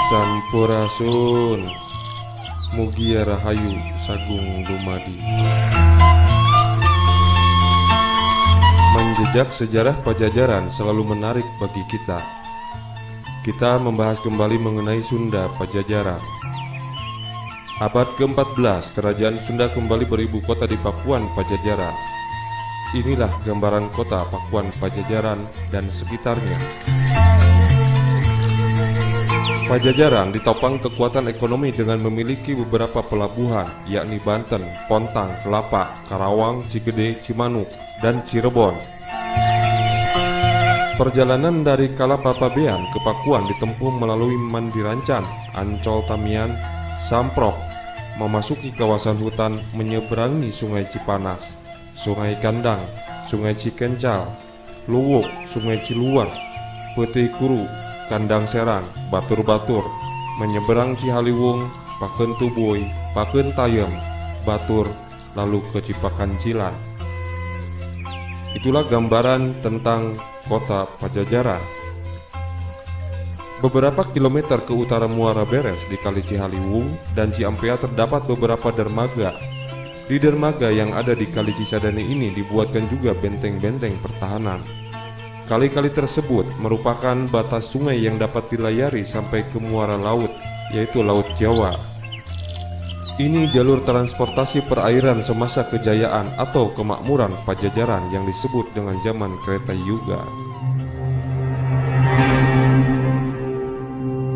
Sampurasun, mugia rahayu sagung dumadi. Menjejak sejarah Pajajaran selalu menarik bagi kita. Kita membahas kembali mengenai Sunda Pajajaran. Abad ke-14, Kerajaan Sunda kembali beribu kota di Pakuan Pajajaran. Inilah gambaran kota Pakuan Pajajaran dan sekitarnya. Pajajaran ditopang kekuatan ekonomi dengan memiliki beberapa pelabuhan, yakni Banten, Pontang, Kelapa, Karawang, Cigede, Cimanuk, dan Cirebon. Perjalanan dari Kalapapabean ke Pakuan ditempuh melalui Mandirancan, Ancol Tamian, Samprok, memasuki kawasan hutan, menyeberangi Sungai Cipanas, Sungai Kandang, Sungai Cikencal, Luwuk, Sungai Ciluar, Peti Kuru, Kandang Serang, Batur-Batur, menyeberang Cihaliwung, Pakeun Tubuy, Pakeun Tayem, Batur, lalu ke Cipakan Cilan. Itulah gambaran tentang kota Pajajaran. Beberapa kilometer ke utara Muara Beres di Kali Cihaliwung dan Ciampea terdapat beberapa dermaga. Di dermaga yang ada di Kali Cisadane ini dibuatkan juga benteng-benteng pertahanan. Kali-kali tersebut merupakan batas sungai yang dapat dilayari sampai ke muara laut, yaitu Laut Jawa. Ini jalur transportasi perairan semasa kejayaan atau kemakmuran Pajajaran yang disebut dengan zaman Kereta Yuga.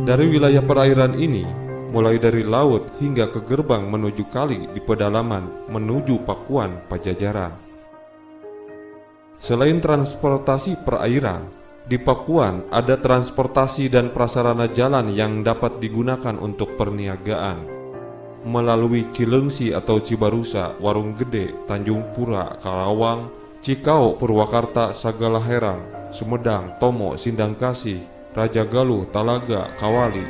Dari wilayah perairan ini, mulai dari laut hingga ke gerbang menuju kali di pedalaman menuju Pakuan Pajajaran. Selain transportasi perairan, di Pakuan ada transportasi dan prasarana jalan yang dapat digunakan untuk perniagaan. Melalui Cilengsi atau Cibarusa, Warung Gede, Tanjung Pura, Karawang, Cikau, Purwakarta, Sagalaherang, Sumedang, Tomo, Sindangkasih, Raja Galuh, Talaga, Kawali,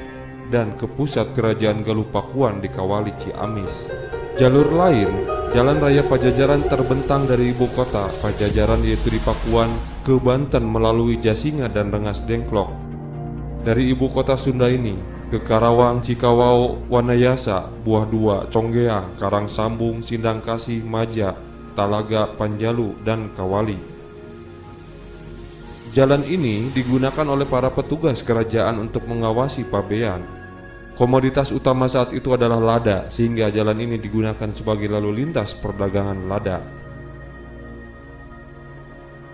dan ke pusat kerajaan Galuh Pakuan di Kawali Ciamis. Jalur lain, Jalan Raya Pajajaran terbentang dari ibu kota Pajajaran yaitu di Pakuan ke Banten melalui Jasinga dan Rengas Dengklok. Dari ibu kota Sunda ini ke Karawang, Cikawao, Wanayasa, Buah Dua, Conggeang, Karangsambung, Sindangkasih, Maja, Talaga, Panjalu, dan Kawali. Jalan ini digunakan oleh para petugas kerajaan untuk mengawasi pabean. Komoditas utama saat itu adalah lada, sehingga jalan ini digunakan sebagai lalu lintas perdagangan lada.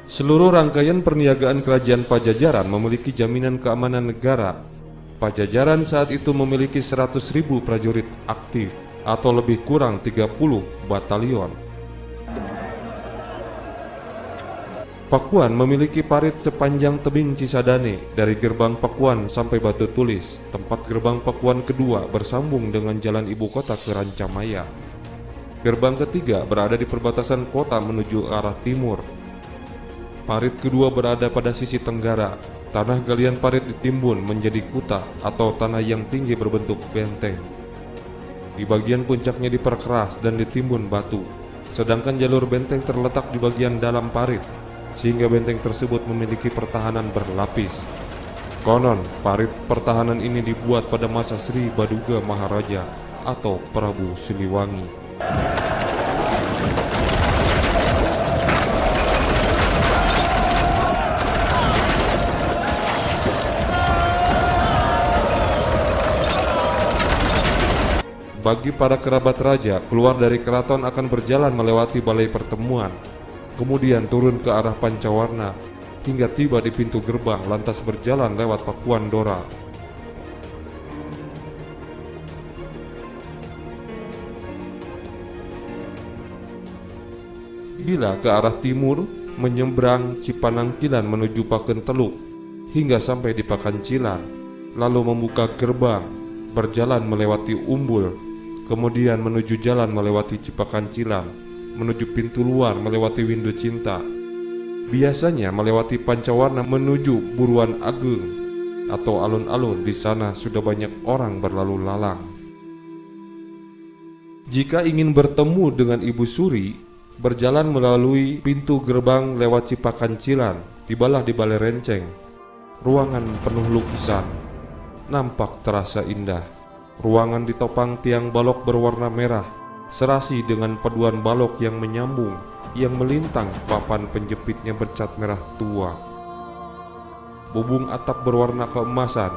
Seluruh rangkaian perniagaan kerajaan Pajajaran memiliki jaminan keamanan negara. Pajajaran saat itu memiliki 100.000 prajurit aktif atau lebih kurang 30 batalion. Pakuan memiliki parit sepanjang tebing Cisadane dari gerbang Pakuan sampai Batu Tulis. Tempat gerbang Pakuan kedua bersambung dengan jalan ibu kota ke Rancamaya. Gerbang ketiga berada di perbatasan kota menuju arah timur. Parit kedua berada pada sisi tenggara. Tanah galian parit ditimbun menjadi kuta atau tanah yang tinggi berbentuk benteng. Di bagian puncaknya diperkeras dan ditimbun batu, sedangkan jalur benteng terletak di bagian dalam parit, sehingga benteng tersebut memiliki pertahanan berlapis. Konon, parit pertahanan ini dibuat pada masa Sri Baduga Maharaja atau Prabu Siliwangi. Bagi para kerabat raja, keluar dari keraton akan berjalan melewati balai pertemuan, kemudian turun ke arah Pancawarna, hingga tiba di pintu gerbang, lantas berjalan lewat Pakuan Dora. Bila ke arah timur, menyeberang Cipanangkilan menuju Pakeun Teluk, hingga sampai di Pakancilan, lalu membuka gerbang, berjalan melewati Umbul, kemudian menuju jalan melewati Cipakancilan, menuju pintu luar melewati Windu Cinta. Biasanya melewati Pancawarna menuju Buruan Ageng atau alun-alun. Di sana sudah banyak orang berlalu lalang. Jika ingin bertemu dengan Ibu Suri, berjalan melalui pintu gerbang lewat Cipakancilan, tibalah di Balai Renceng, ruangan penuh lukisan. nampak terasa indah. Ruangan ditopang tiang balok berwarna merah, serasi dengan paduan balok yang menyambung, yang melintang papan penjepitnya bercat merah tua. Bubung atap berwarna keemasan,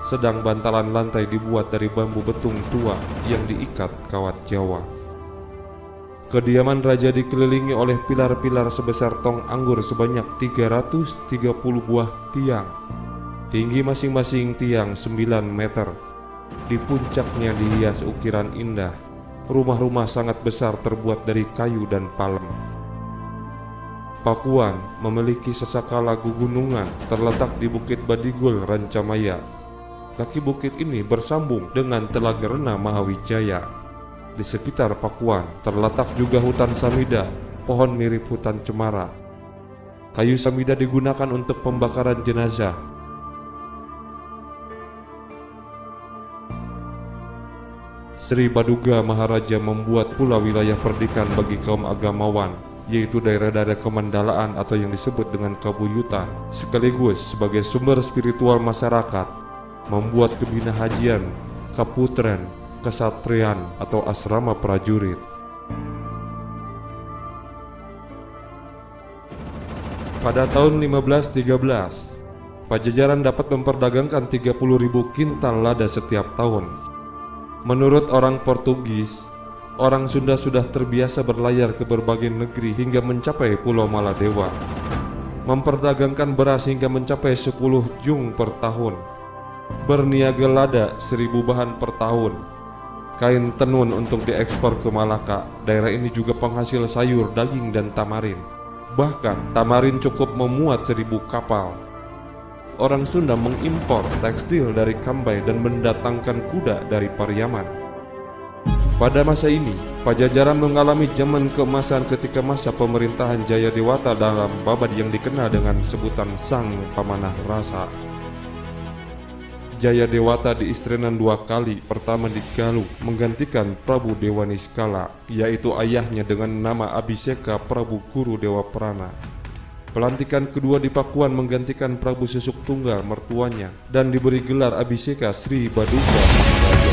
sedang bantalan lantai dibuat dari bambu betung tua yang diikat kawat Jawa. Kediaman raja dikelilingi oleh pilar-pilar sebesar tong anggur sebanyak 330 buah tiang. Tinggi masing-masing tiang 9 meter. Di puncaknya dihias ukiran indah. Rumah-rumah sangat besar terbuat dari kayu dan palem. Pakuan memiliki sesakala gunungan terletak di Bukit Badigul, Rancamaya. Kaki bukit ini bersambung dengan Telaga Rena Mahawijaya. Di sekitar Pakuan terletak juga hutan samida, pohon mirip hutan cemara. Kayu samida digunakan untuk pembakaran jenazah. Sri Baduga Maharaja membuat pula wilayah perdikan bagi kaum agamawan, yaitu daerah-daerah kemandalaan atau yang disebut dengan kabuyutan, sekaligus sebagai sumber spiritual masyarakat, membuat kebina hajian, kaputren, kesatrian atau asrama prajurit. Pada tahun 1513, Pajajaran dapat memperdagangkan 30.000 kintal lada setiap tahun. Menurut orang Portugis, orang Sunda sudah terbiasa berlayar ke berbagai negeri hingga mencapai Pulau Maladewa, memperdagangkan beras hingga mencapai 10 jung per tahun, berniaga lada 1000 bahan per tahun, kain tenun untuk diekspor ke Malaka. Daerah ini juga penghasil sayur, daging, dan tamarin. Bahkan tamarin cukup memuat 1000 kapal. Orang Sunda mengimpor tekstil dari Cambay dan mendatangkan kuda dari Pariaman. Pada masa ini, Pajajaran mengalami zaman keemasan ketika masa pemerintahan Jayadewata dalam babad yang dikenal dengan sebutan Sang Pamanah Rasa. Jayadewata diistrinan 2 kali. Pertama di Galuh menggantikan Prabu Dewa Niskala, yaitu ayahnya dengan nama Abhiseka Prabu Kuru Dewa Prana. Pelantikan kedua di Pakuan menggantikan Prabu Sesuk Tunggal mertuanya dan diberi gelar Abhiseka Sri Baduga Maharaja.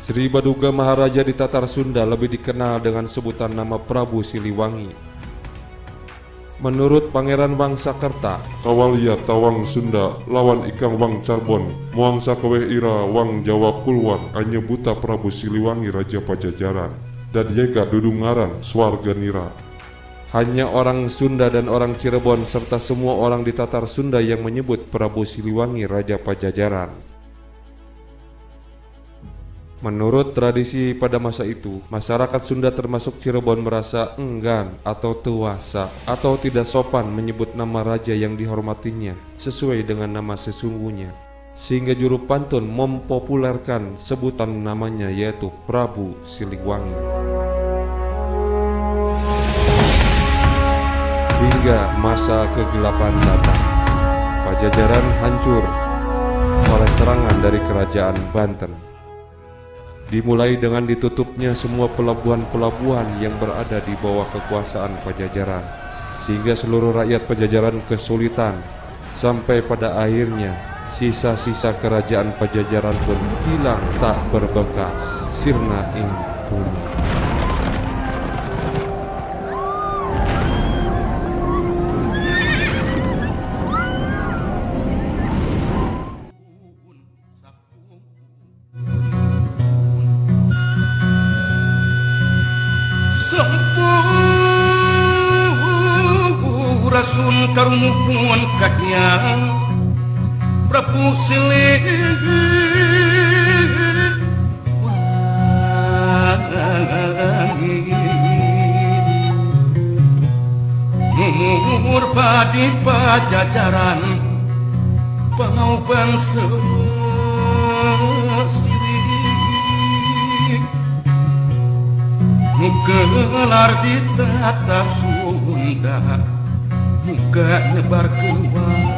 Sri Baduga Maharaja di Tatar Sunda lebih dikenal dengan sebutan nama Prabu Siliwangi. Menurut Pangeran Wangsakerta, Kawalia Tawang Sunda lawan Ikang Wang Carbon, Muangsa Keweh Ira Wang Jawa Kulwan anyebuta Prabu Siliwangi Raja Pajajaran. Dan Yega Dudungaran Swarga Nira. Hanya orang Sunda dan orang Cirebon serta semua orang di Tatar Sunda yang menyebut Prabu Siliwangi Raja Pajajaran. Menurut tradisi pada masa itu, masyarakat Sunda termasuk Cirebon merasa enggan atau tewasa atau tidak sopan menyebut nama raja yang dihormatinya sesuai dengan nama sesungguhnya, sehingga juru pantun mempopulerkan sebutan namanya yaitu Prabu Siliwangi. Hingga masa kegelapan datang, Pajajaran hancur oleh serangan dari kerajaan Banten. Dimulai dengan ditutupnya semua pelabuhan-pelabuhan yang berada di bawah kekuasaan Pajajaran, sehingga seluruh rakyat Pajajaran kesulitan, sampai pada akhirnya sisa-sisa kerajaan Pajajaran pun hilang tak berbekas, sirna ing bumi. Rasul karumuan kahyang Prabu Siliwangi Mur padi Pajajaran bangau bangsa sirik gelar di Tatar Sunda muka nyebar keluar